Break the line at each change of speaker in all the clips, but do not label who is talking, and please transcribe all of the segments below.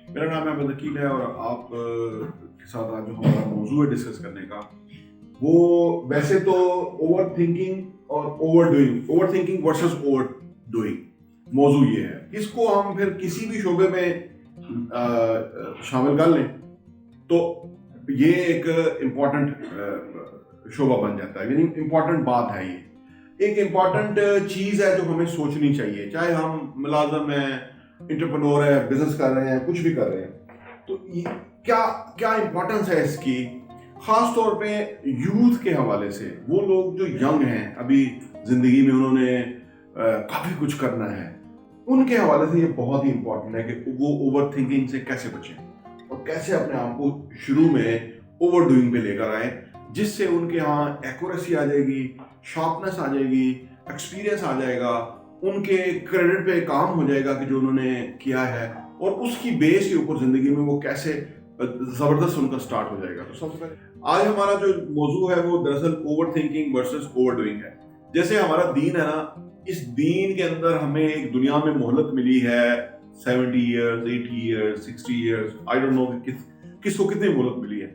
میرا نام احمد عقیل ہے اور آپ کے ساتھ آج جو ہمارا موضوع ہے ڈسکس کرنے کا وہ ویسے تو اوور تھنکنگ اور overthinking versus overdoing موضوع یہ ہے. اس کو ہم پھر کسی بھی شعبے میں شامل کر لیں تو یہ ایک امپورٹنٹ شعبہ بن جاتا ہے, یعنی امپورٹنٹ بات ہے. یہ ایک امپورٹنٹ چیز ہے جو ہمیں سوچنی چاہیے, چاہے ہم ملازم ہیں, انٹرپرنور ہے, بزنس کر رہے ہیں, کچھ بھی کر رہے ہیں. تو کیا امپورٹنس ہے اس کی, خاص طور پہ یوتھ کے حوالے سے. وہ لوگ جو ینگ ہیں, ابھی زندگی میں انہوں نے کافی کچھ کرنا ہے, ان کے حوالے سے یہ بہت ہی امپورٹنٹ ہے کہ وہ اوور تھنکنگ سے کیسے بچیں اور کیسے اپنے آپ کو شروع میں اوور ڈوئنگ پہ لے کر آئیں, جس سے ان کے ہاں ایکوریسی آ جائے گی, شارپنس آ جائے گی, ایکسپیرینس آ جائے گا, ان کے کریڈٹ پہ کام ہو جائے گا کہ جو انہوں نے کیا ہے, اور اس کی بیس کے اوپر زندگی میں وہ کیسے زبردست ان کا سٹارٹ ہو جائے گا. تو سب سے پہلے آج ہمارا جو موضوع ہے وہ دراصل overthinking versus overdoing ہے. جیسے ہمارا دین ہے نا, اس دین کے اندر ہمیں ایک دنیا میں مہلت ملی ہے 70 years, 80 years, 60 years, I don't know کس کو کتنی مہلت ملی ہے,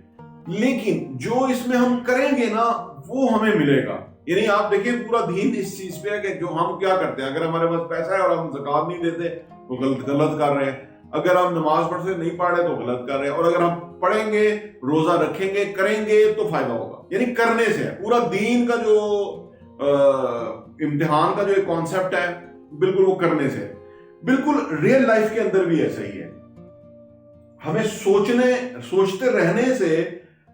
لیکن جو اس میں ہم کریں گے نا وہ ہمیں ملے گا. یعنی آپ دیکھیں پورا دین اس چیز پہ ہے کہ جو ہم کیا کرتے ہیں, اگر ہمارے پاس پیسہ ہے اور ہم زکوٰۃ نہیں دیتے تو غلط کر رہے ہیں, اگر ہم نماز پڑھتے نہیں پڑھ رہے تو غلط کر رہے ہیں, اور اگر ہم پڑھیں گے, روزہ رکھیں گے, کریں گے تو فائدہ ہوگا. یعنی کرنے سے ہے پورا دین کا جو امتحان کا جو ایک کانسیپٹ ہے بالکل وہ کرنے سے ہے. بالکل ریئل لائف کے اندر بھی ایسا ہی ہے. ہمیں سوچتے رہنے سے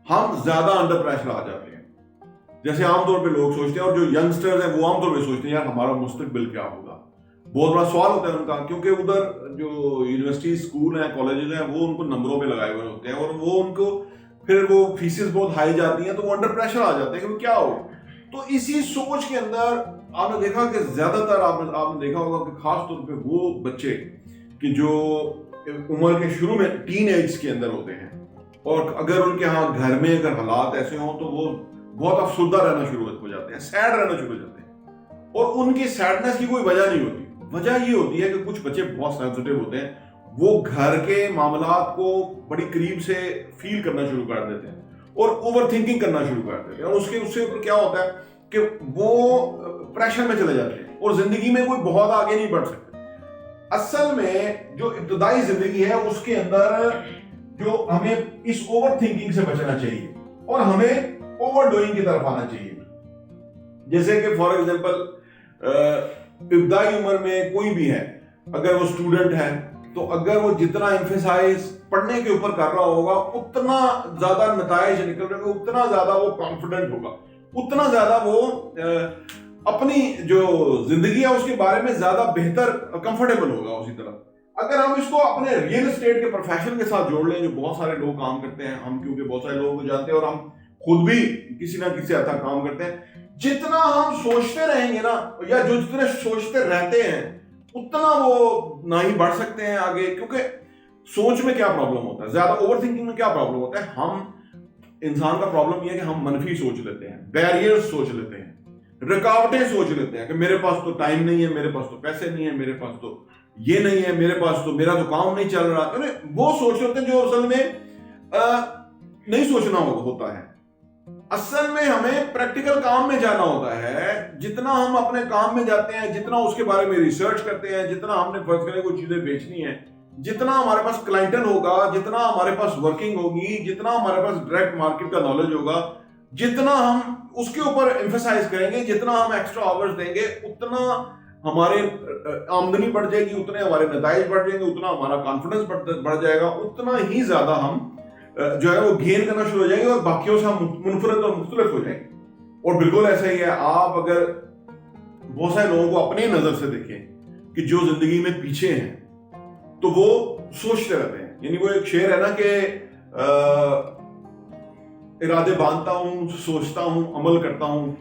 ہم زیادہ انڈر پریشر آ جاتے ہیں. جیسے عام طور پہ لوگ سوچتے ہیں, اور جو ینگسٹرز ہیں وہ عام طور پہ سوچتے ہیں یار ہمارا مستقبل کیا ہوگا. بہت بڑا سوال ہوتا ہے ان کا, کیونکہ ادھر جو یونیورسٹی, اسکول ہیں, کالجز ہیں, وہ ان کو نمبروں پہ لگائے ہوئے ہوتے ہیں, اور وہ ان کو پھر وہ فیسز بہت ہائی جاتی ہیں, تو وہ انڈر پریشر آ جاتے ہیں کہ کیا ہو. تو اسی سوچ کے اندر آپ نے دیکھا کہ زیادہ تر آپ نے دیکھا ہوگا کہ خاص طور پہ وہ بچے کہ جو عمر کے شروع میں ٹین ایج کے اندر ہوتے ہیں, اور اگر ان کے ہاں گھر میں اگر حالات ایسے ہوں تو وہ بہت افسردہ رہنا شروع ہو جاتے ہیں, سیڈ رہنا شروع ہو جاتے ہیں. اور ان کی سیڈنس کی کوئی وجہ نہیں ہوتی. وجہ یہ ہوتی ہے کہ کچھ بچے بہت سینسٹیو ہوتے ہیں, وہ گھر کے معاملات کو بڑی قریب سے فیل کرنا شروع کر دیتے ہیں اور اوور تھنکنگ کرنا شروع کر دیتے ہیں, اور اس سے اوپر کیا ہوتا ہے کہ وہ پریشر میں چلے جاتے ہیں اور زندگی میں کوئی بہت آگے نہیں بڑھ سکتے. اصل میں جو ابتدائی زندگی ہے اس کے اندر جو ہمیں اس اوور تھنکنگ سے بچنا چاہیے اور ہمیں اوور ڈوئنگ کی طرف آنا چاہیے. جیسے کہ فار ایگزامپل ابتدائی عمر میں کوئی بھی ہے, اگر وہ اسٹوڈنٹ ہے تو اگر وہ جتنا ایمفیسائز پڑھنے کے اوپر کر رہا ہوگا اتنا زیادہ نتائج نکل رہے ہیں, اتنا زیادہ وہ کانفیڈنٹ ہوگا, اتنا زیادہ وہ اپنی جو زندگی ہے اس کے بارے میں زیادہ بہتر کمفرٹیبل ہوگا. اسی طرح اگر ہم اس کو اپنے ریئل اسٹیٹ کے پروفیشن کے ساتھ جوڑ لیں, جو بہت سارے لوگ کام کرتے ہیں, ہم کیونکہ بہت سارے لوگوں کو جانتے ہیں اور ہم خود بھی کسی نہ کسی حد تک کام کرتے ہیں, جتنا ہم سوچتے رہیں گے نا, یا جو جتنے سوچتے رہتے ہیں اتنا وہ نہ ہی بڑھ سکتے ہیں آگے. کیونکہ سوچ میں کیا پرابلم ہوتا ہے, زیادہ اوور تھنکنگ میں کیا پرابلم ہوتا ہے, ہم انسان کا پرابلم یہ ہے کہ ہم منفی سوچ لیتے ہیں, بیریئرز سوچ لیتے ہیں, رکاوٹیں سوچ لیتے ہیں کہ میرے پاس تو ٹائم نہیں ہے, میرے پاس تو پیسے نہیں ہے, میرے پاس تو یہ نہیں ہے, میرے پاس تو میرا تو کام نہیں چل رہا. وہ سوچ لیتے ہیں جو اصل میں نہیں سوچنا ہوتا ہے. اصل میں ہمیں پریکٹیکل کام میں جانا ہوتا ہے. جتنا ہم اپنے کام میں جاتے ہیں, جتنا اس کے بارے میں ریسرچ کرتے ہیں, جتنا ہم نے فرض کریں کوئی چیزیں بیچنی ہیں, جتنا ہمارے پاس کلائنٹل ہوگا, جتنا ہمارے پاس ورکنگ ہوگی, جتنا ہمارے پاس ڈائریکٹ مارکیٹ کا نالج ہوگا, جتنا ہم اس کے اوپر ایمفیسائز کریں گے, جتنا ہم ایکسٹرا آورز دیں گے, اتنا ہمارے آمدنی بڑھ جائے گی, اتنے ہمارے نتائج بڑھ جائیں گے, اتنا ہمارا کانفیڈنس بڑھ جائے گا, اتنا ہی زیادہ ہم جو ہے وہ گین کرنا شروع ہو جائیں گے اور باقیوں سے ہم منفرد اور مختلف ہو جائیں گے. اور بالکل ایسا ہی ہے, آپ اگر بہت سارے لوگوں کو اپنی نظر سے دیکھیں کہ جو زندگی میں پیچھے ہیں تو وہ سوچتے رہتے ہیں. یعنی وہ ایک شعر ہے نا کہ ارادے باندھتا ہوں, سوچتا ہوں, عمل کرتا ہوں,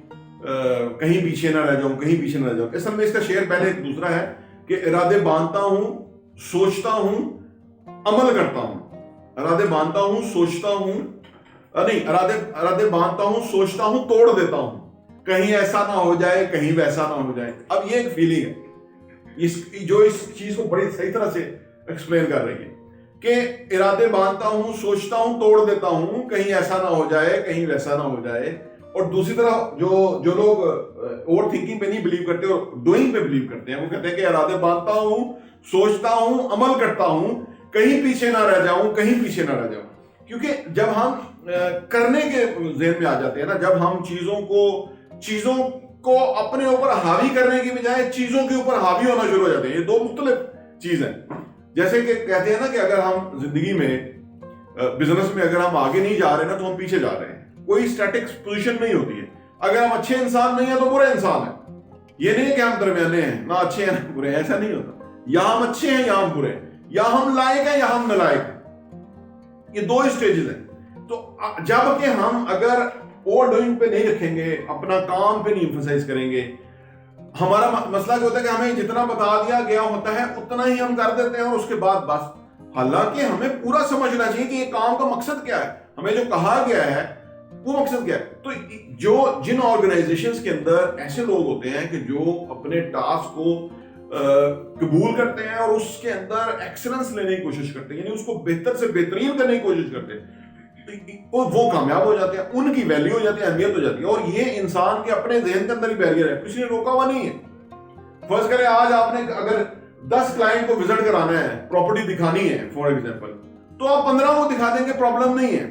کہیں پیچھے نہ رہ جاؤں, کہیں پیچھے نہ رہ جاؤں. اصل میں اس کا شعر پہلے ایک دوسرا ہے کہ ارادے باندھتا ہوں, سوچتا ہوں, عمل کرتا ہوں. ارادے باندھتا ہوں, سوچتا ہوں, نہیں, ارادے باندھتا ہوں, سوچتا ہوں, توڑ دیتا ہوں, کہیں ایسا نہ ہو جائے, کہیں ویسا نہ ہو جائے. اب یہ ایک فیلنگ ہے اس چیز کو بڑی صحیح طرح سے ایکسپلین کر رہی ہے کہ ارادے باندھتا ہوں، سوچتا ہوں، توڑ دیتا ہوں، کہیں ایسا نہ ہو جائے، کہیں ویسا نہ ہو جائے. اور دوسری طرف جو لوگ اوور تھنکنگ پہ نہیں بلیو کرتے اور ڈوئنگ پہ بلیو کرتے ہیں، وہ کہتے ہیں کہ ارادے باندھتا ہوں، سوچتا ہوں، عمل کرتا ہوں، کہیں پیچھے نہ رہ جاؤں، کہیں پیچھے نہ رہ جاؤں. کیونکہ جب ہم کرنے کے ذہن میں آ جاتے ہیں نا، جب ہم چیزوں کو اپنے اوپر حاوی کرنے کی بجائے چیزوں کے اوپر حاوی ہونا شروع ہو جاتے ہیں. یہ دو مختلف چیز ہیں. جیسے کہ کہتے ہیں نا کہ اگر ہم زندگی میں بزنس میں اگر ہم آگے نہیں جا رہے نا تو ہم پیچھے جا رہے ہیں. کوئی اسٹیٹک پوزیشن نہیں ہوتی ہے. اگر ہم اچھے انسان نہیں ہیں تو برے انسان ہیں. یہ نہیں ہے کہ ہم درمیانے ہیں، نہ اچھے ہیں نہ برے ہیں، ایسا نہیں ہوتا. یا ہم اچھے ہیں یا ہم برے ہیں، یا ہم لائق ہیں یا ہم نالائق ہیں. یہ دو اسٹیجز ہیں. تو جب کہ ہم اگر اوور ڈوئنگ پہ نہیں رکھیں گے، اپنا کام پہ نہیں ایمفسائز کریں گے، ہمارا مسئلہ کیا ہوتا ہے کہ ہمیں جتنا بتا دیا گیا ہوتا ہے اتنا ہی ہم کر دیتے ہیں اور اس کے بعد بس. حالانکہ ہمیں پورا سمجھنا چاہیے کہ یہ کام کا مقصد کیا ہے، ہمیں جو کہا گیا ہے وہ مقصد کیا ہے. تو جن آرگنائزیشنز کے اندر ایسے لوگ ہوتے ہیں کہ جو اپنے ٹاسک کو قبول کرتے ہیں اور اس کے اندر ایکسلنس لینے کی کوشش کرتے ہیں، یعنی اس کو بہتر سے بہترین کرنے کی کوشش کرتے ہیں، وہ کامیاب ہو جاتے ہیں، ان کی ویلیو ہو جاتی ہے، اہمیت ہو جاتی ہے. اور یہ انسان کے اپنے ذہن کے اندر ہی بیریئر ہے، کسی نے روکا ہوا نہیں ہے. فرض کریں آج آپ نے اگر 10 کلائنٹ کو وزٹ کرانا ہے، پراپرٹی دکھانی ہے فار ایگزامپل، تو آپ 15 کو دکھا دیں گے، پرابلم نہیں ہے.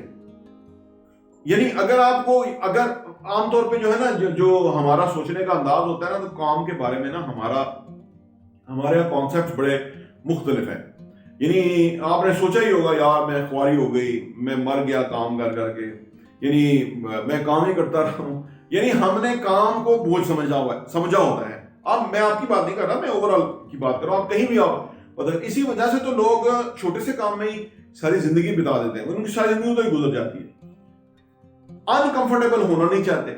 یعنی اگر عام طور پہ جو ہے نا جو ہمارا سوچنے کا انداز ہوتا ہے نا، تو کام کے بارے میں نا ہمارے کانسیپٹ بڑے مختلف ہیں. یعنی آپ نے سوچا ہی ہوگا یار میں خواری ہو گئی، میں مر گیا کام کر کر کے، یعنی میں کام ہی کرتا رہا ہوں. یعنی ہم نے کام کو بوجھ سمجھا ہوتا ہے. اب میں آپ کی بات نہیں کر رہا، میں اوور آل کی بات کر رہا ہوں. آپ کہیں بھی اسی وجہ سے تو لوگ چھوٹے سے کام میں ہی ساری زندگی بتا دیتے ہیں، ان کی ساری زندگی تو ہی گزر جاتی ہے. انکمفرٹیبل ہونا نہیں چاہتے،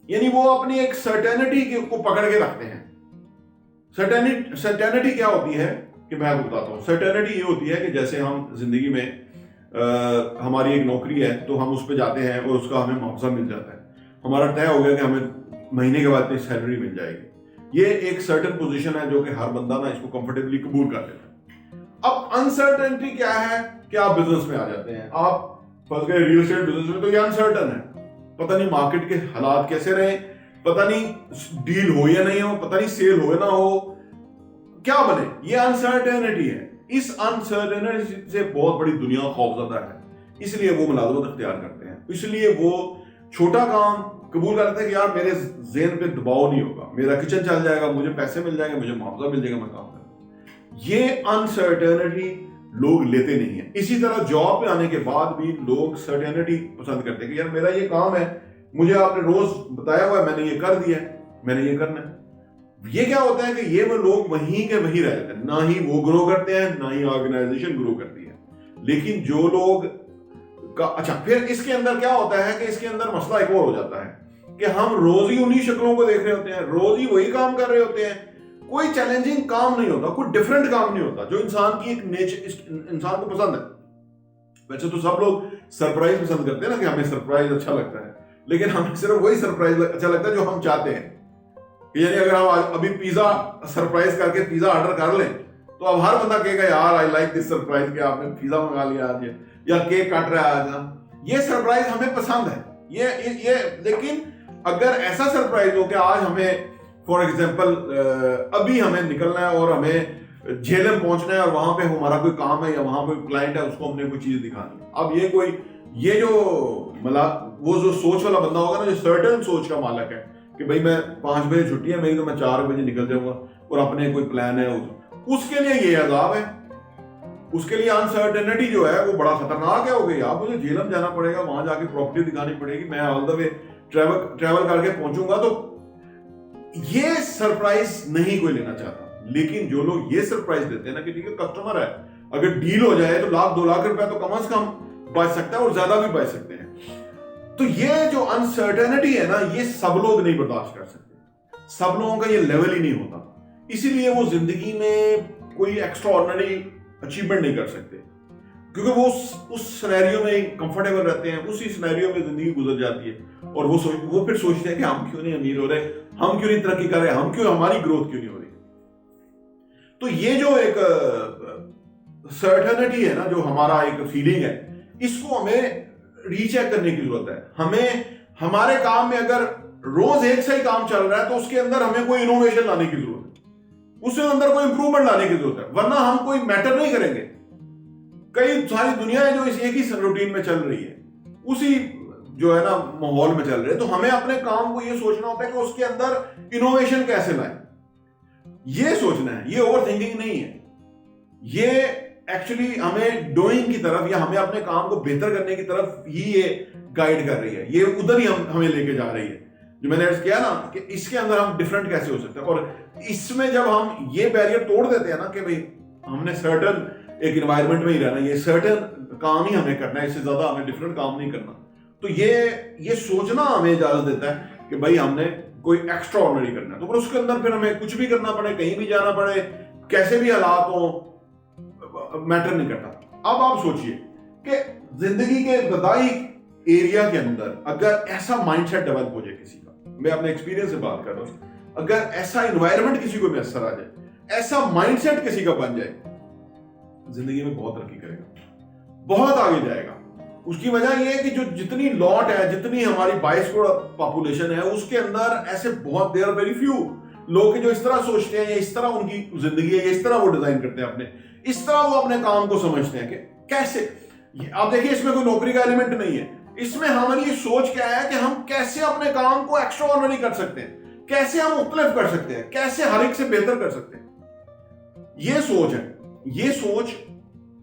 یعنی وہ اپنی ایک سرٹینٹی کو پکڑ کے رکھتے ہیں. سرٹینٹی کیا ہوتی ہے کہ میں آپ کو بتاتا ہوں. سرٹینٹی یہ ہوتی ہے کہ جیسے ہم زندگی میں ہماری ایک نوکری ہے تو ہم اس پہ جاتے ہیں اور اس کا ہمیں معاوضہ مل جاتا ہے. ہمارا طے ہو گیا کہ ہمیں مہینے کے بعد اتنی سیلری مل جائے گی. یہ ایک سرٹن پوزیشن ہے جو کہ ہر بندہ نا اس کو کمفرٹیبلی قبول کر لیتا ہے. اب انسرٹنٹی کیا ہے کہ آپ بزنس میں آ جاتے ہیں. آپ فرض کریں ریئل اسٹیٹ بزنس میں تو یہ انسرٹن ہے، پتہ نہیں مارکیٹ کے حالات کیسے رہیں، پتہ نہیں ڈیل ہو یا نہیں ہو، پتہ نہیں سیل ہو یا نہ ہو، کیا بنے. یہ انسرٹینٹی ہے. اس انسرٹینٹی سے بہت بڑی دنیا خوفزدہ ہے، اس لیے وہ ملازمت اختیار کرتے ہیں. اس لیے وہ چھوٹا کام قبول کرتے ہیں کہ یار میرے ذہن پہ دباؤ نہیں ہوگا، میرا کچن چل جائے گا، مجھے پیسے مل جائیں گے، مجھے معاوضہ مل جائے گا، میں کام کروں. یہ انسرٹینٹی لوگ لیتے نہیں ہیں. اسی طرح جاب پہ آنے کے بعد بھی لوگ سرٹینٹی پسند کرتے ہیں کہ یار میرا یہ کام ہے، مجھے آپ نے روز بتایا ہوا ہے، میں نے یہ کر دیا ہے، میں نے یہ کرنا ہے. یہ کیا ہوتا ہے کہ یہ وہ لوگ وہیں کے وہیں رہ جاتے ہیں، نہ ہی وہ گرو کرتے ہیں نہ ہی آرگنائزیشن گرو کرتی ہے. لیکن جو لوگ اچھا پھر اس کے اندر کیا ہوتا ہے کہ اس کے اندر مسئلہ ایک اور ہو جاتا ہے کہ ہم روز ہی انہی شکلوں کو دیکھ رہے ہوتے ہیں، روز ہی وہی کام کر رہے ہوتے ہیں. کوئی چیلنجنگ کام نہیں ہوتا، کوئی ڈیفرنٹ کام نہیں ہوتا جو انسان کی ایک نیچر انسان کو پسند ہے. ویسے تو سب لوگ سرپرائز پسند کرتے ہیں نا کہ ہمیں سرپرائز اچھا لگتا ہے، لیکن ہمیں صرف وہی سرپرائز اچھا لگتا ہے جو ہم چاہتے ہیں. یعنی اگر ہم ابھی پیزا سرپرائز کر کے پیزا آرڈر کر لیں تو اب ہر بندہ کہے گا یار آئی لائک دس سرپرائز کہ آپ نے پیزا منگا لیا آج، یا کیک کاٹ رہا ہے آج. یہ سرپرائز ہمیں پسند ہے یہ لیکن اگر ایسا سرپرائز ہو کہ آج ہمیں فار ایگزامپل ابھی ہمیں نکلنا ہے اور ہمیں جھیلم پہنچنا ہے اور وہاں پہ ہمارا کوئی کام ہے یا وہاں پہ کلائنٹ ہے، اس کو ہم نے کوئی چیز دکھانی ہے. اب یہ جو سوچ والا بندہ ہوگا نا، جو سرٹن سوچ کا مالک ہے کہ بھائی میں 5 بجے چھٹی ہے میری تو میں 4 بجے نکل جاؤں گا اور اپنے کوئی پلان ہے، اس کے لیے یہ عذاب ہے. اس کے لیے انسرٹینٹی جو ہے وہ بڑا خطرناک ہے. ہو گئی آپ مجھے جھیلم جانا پڑے گا، وہاں جا کے پراپرٹی دکھانی پڑے گی، میں آل دا وے ٹریول کر کے پہنچوں گا. تو یہ سرپرائز نہیں کوئی لینا چاہتا. لیکن جو لوگ یہ سرپرائز دیتے ہیں نا کہ ٹھیک ہے کسٹمر ہے، اگر ڈیل ہو جائے تو 1,00,000 2,00,000 روپے تو کم از کم بچ سکتا ہے اور زیادہ بھی بچ سکتے ہیں. تو یہ جو انسرٹینٹی ہے نا، یہ سب لوگ نہیں برداشت کر سکتے، سب لوگوں کا یہ لیول ہی نہیں ہوتا. اسی لیے وہ زندگی میں کوئی ایکسٹرا آرڈنری اچیومنٹ نہیں کر سکتے، کیونکہ وہ اس سینیریو میں کمفرٹیبل رہتے ہیں، اسی سینیریو میں زندگی گزر جاتی ہے. اور وہ پھر سوچتے ہیں کہ ہم کیوں نہیں امیر ہو رہے، ہم کیوں نہیں ترقی کر رہے، ہم کیوں، ہماری گروتھ کیوں نہیں ہو رہی. تو یہ جو ایک سرٹنٹی ہے نا, جو ہمارا ایک فیلنگ ہے, اس کو ہمیں ری چیک کرنے کی ضرورت ہے. ہمیں ہمارے کام میں اگر روز ایک سا ہی کام چل رہا ہے تو اس کے اندر ہمیں کوئی انوویشن لانے کی ضرورت ہے, اس کے اندر کوئی امپروومنٹ لانے کی ضرورت ہے, ورنہ ہم کوئی میٹر نہیں کریں گے. کئی ساری دنیا ہے جو اس ایک ہی روٹین میں چل رہی ہے, اسی جو ہے نا ماحول میں چل رہے ہیں. تو ہمیں اپنے کام کو یہ سوچنا ہوتا ہے کہ اس کے اندر انوویشن کیسے لائیں, یہ سوچنا ہے. یہ اوور تھنکنگ نہیں ہے, یہ ایکچولی ہمیں ڈوئنگ کی طرف یا ہمیں اپنے کام کو بہتر کرنے کی طرف ہی یہ گائیڈ کر رہی ہے. یہ ادھر ہی ہمیں لے کے جا رہی ہے, جو میں نے عرض کیا نا کہ اس کے اندر ہم ڈفرنٹ کیسے ہو سکتے ہیں. اور اس میں جب ہم یہ بیریئر توڑ دیتے ہیں نا کہ بھئی ہم نے سرٹن ایک انوائرمنٹ میں ہی رہنا, یہ سرٹن کام ہی ہمیں کرنا ہے, اس سے زیادہ ہمیں ڈفرنٹ کام نہیں کرنا, تو یہ سوچنا ہمیں اجازت دیتا ہے کہ بھئی ہم نے کوئی ایکسٹرا آرڈنری کرنا ہے. تو اس کے اندر پھر ہمیں کچھ بھی کرنا پڑے, کہیں بھی جانا پڑے, کیسے بھی حالات ہوں, میٹر نہیں کرتا. اب آپ سوچئے کہ زندگی کے ابتدائی ایریا کے اندر اگر ایسا مائنڈ سیٹ ڈیولپ ہو جائے کسی کا, میں اپنے ایکسپیرینس سے بات کر رہا ہوں, اگر ایسا انوائرمنٹ کسی کو میسر آ جائے, ایسا مائنڈ سیٹ کسی کا بن جائے, زندگی میں بہت ترقی کرے گا, بہت آگے جائے گا. اس کی وجہ یہ ہے کہ جو جتنی لاٹ ہے, جتنی ہماری 22 کروڑ پاپولیشن ہے, اس کے اندر ایسے بہت دیر ویری فیو لوگ جو اس طرح سوچتے ہیں, یا اس طرح ان کی زندگی ہے, یا اس طرح وہ ڈیزائن کرتے ہیں اپنے, اس طرح وہ اپنے کام کو سمجھتے ہیں کہ کیسے. آپ دیکھیے اس میں کوئی نوکری کا ایلیمنٹ نہیں ہے, اس میں ہماری یہ سوچ کیا ہے کہ ہم کیسے اپنے کام کو ایکسٹرا آرڈنری کر سکتے ہیں, کیسے ہم مختلف کر سکتے ہیں, کیسے ہر ایک سے بہتر کر سکتے ہیں. یہ سوچ ہے, یہ سوچ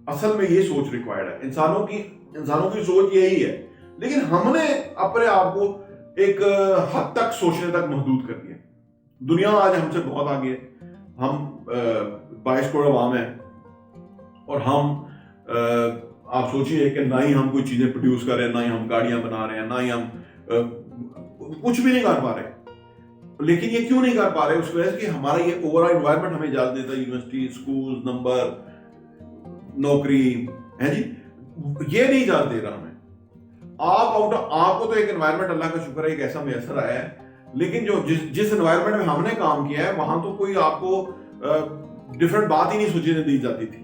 اصل میں یہ سوچ ریکوائرڈ ہے. انسانوں کی سوچ یہی ہے, لیکن ہم نے اپنے آپ کو ایک حد تک سوچنے تک محدود کر دیا. دنیا آج ہم سے بہت آگے ہے, ہم 22 کروڑ عوام ہیں, اور ہم آپ سوچیے کہ نہ ہی ہم کوئی چیزیں پروڈیوس کر رہے ہیں, نہ ہی ہم گاڑیاں بنا رہے ہیں, نہ ہی ہم کچھ بھی نہیں کر پا رہے. لیکن یہ کیوں نہیں کر پا رہے؟ اس وجہ سے کہ ہمارا یہ اوور آل انوائرمنٹ ہمیں اجازت دیتا ہے, یونیورسٹی, اسکول, نمبر, نوکری ہے جی, یہ نہیں اجازت دے رہا ہمیں. آپ کو تو ایک انوائرمنٹ اللہ کا شکر ہے ایک ایسا میسر آیا ہے, لیکن جو جس انوائرمنٹ میں ہم نے کام کیا ہے وہاں تو کوئی آپ کو ڈفرنٹ بات ہی نہیں سوچنے دی جاتی تھی.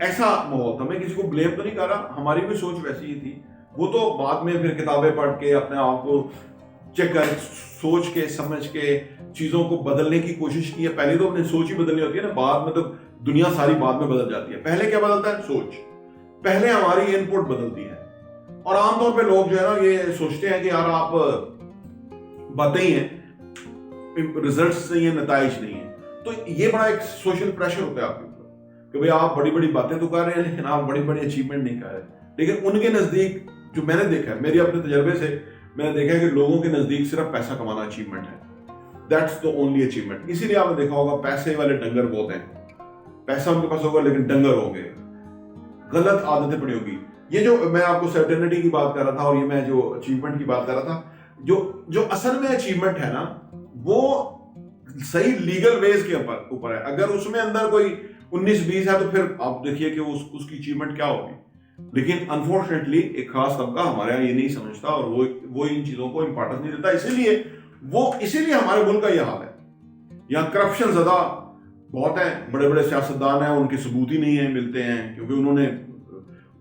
ایسا ماحول تھا. میں کسی کو بلیم تو نہیں کر رہا, ہماری بھی سوچ ویسی ہی تھی. وہ تو بعد میں پھر کتابیں پڑھ کے اپنے آپ کو چیک کر, سوچ کے سمجھ کے چیزوں کو بدلنے کی کوشش کی ہے. پہلے تو اپنی سوچ ہی بدلنی ہوتی ہے نا, بعد میں تو دنیا ساری بعد میں بدل جاتی ہے. پہلے کیا بدلتا ہے؟ سوچ. پہلے ہماری ان پٹ بدلتی ہے. اور عام طور پہ لوگ جو ہے نا یہ سوچتے ہیں کہ یار آپ باتیں ہی ہیں, ریزلٹس نہیں ہیں, نتائج نہیں ہیں. تو یہ بڑا ایک سوشل پریشر ہوتا ہے آپ کے اوپر کہ بھئی آپ بڑی بڑی باتیں تو کر رہے ہیں لیکن آپ بڑی بڑی اچیومنٹ نہیں کر رہے. لیکن ان کے نزدیک جو میں نے دیکھا ہے, میری اپنے تجربے سے میں نے دیکھا ہے کہ لوگوں کے نزدیک صرف پیسہ کمانا اچیومنٹ ہے. That's the only achievement. اسی لیے آپ نے دیکھا ہوگا پیسے والے ڈنگر بہت ہیں, پیسہ ان کے پاس ہوگا لیکن ڈنگر ہوں گے, غلط عادتیں پڑی ہوگی. یہ جو میں آپ کو سرٹنٹی کی بات کر رہا تھا, اور یہ میں جو اچیومنٹ کی بات کر رہا تھا, جو اصل میں اچیومنٹ ہے نا وہ صحیح لیگل ویز کے اوپر ہے. اگر اس میں اندر کوئی 19-20 ہے تو پھر آپ دیکھیے کہ اس کی اچیومنٹ کیا ہوگی. لیکن انفارچونیٹلی ایک خاص طبقہ ہمارے یہاں یہ نہیں سمجھتا, اور وہ ان چیزوں کو امپورٹنس نہیں دیتا. اسی لیے ہمارے ملک کا یہ حال ہے. یہاں کرپشن زیادہ بہت ہے, بڑے بڑے سیاستدان ہیں, ان کے ثبوت ہی نہیں ہیں ملتے ہیں, کیونکہ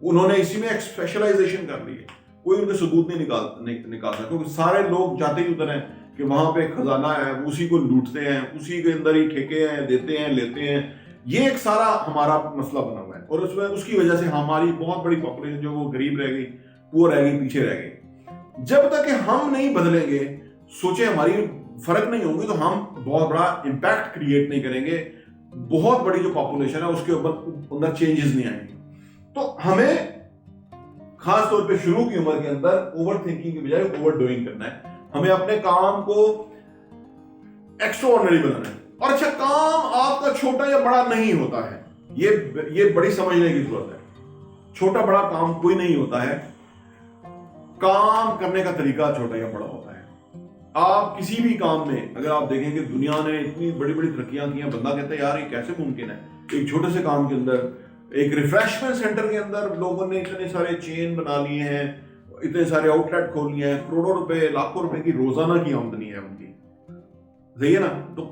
انہوں نے اسی میں ایک اسپیشلائزیشن کر لی ہے. کوئی ان کے ثبوت نہیں نکالتا, کیونکہ سارے لوگ جاتے ہی ادھر ہیں کہ وہاں پہ خزانہ ہے, اسی کو لوٹتے ہیں, اسی کے اندر ہی ٹھیکے ہیں, دیتے ہیں, لیتے ہیں. یہ ایک سارا ہمارا مسئلہ بنا ہوا ہے, اور اس کی وجہ سے ہماری بہت بڑی پاپولیشن جو وہ غریب رہ گئی, پور رہ گئی, پیچھے رہ گئی. جب تک کہ ہم نہیں بدلیں گے, سوچیں ہماری فرق نہیں ہوگی, تو ہم بہت بڑا امپیکٹ کریٹ نہیں کریں گے. بہت بڑی جو پاپولیشن ہے اس کے اندر چینجز نہیں آئیں گے. تو ہمیں خاص طور پہ شروع کی عمر کے اندر اوور تھنکنگ کی بجائے اوور ڈوئنگ کرنا ہے. ہمیں اپنے کام کو ایکسٹرا آرڈنری بنانا ہے. اور اچھا, کام آپ کا چھوٹا یا بڑا نہیں ہوتا ہے, یہ بڑی سمجھنے کی ضرورت ہے. چھوٹا بڑا کام کوئی نہیں ہوتا ہے, کام کرنے کا طریقہ چھوٹا یا بڑا ہوتا ہے. آپ کسی بھی کام میں اگر آپ دیکھیں کہ دنیا نے اتنی بڑی بڑی ترقیاں کی ہیں, بندہ کہتا ہے یار یہ کیسے ممکن ہے. ایک چھوٹے سے کام کے اندر, ایک ریفریشمنٹ سینٹر کے اندر لوگوں نے اتنے سارے چین بنا لیے ہیں, اتنے سارے آؤٹ لیٹ کھول لیے ہیں, کروڑوں روپے, لاکھوں روپے کی روزانہ کی آمدنی ہے ان کی, صحیح ہے نا. تو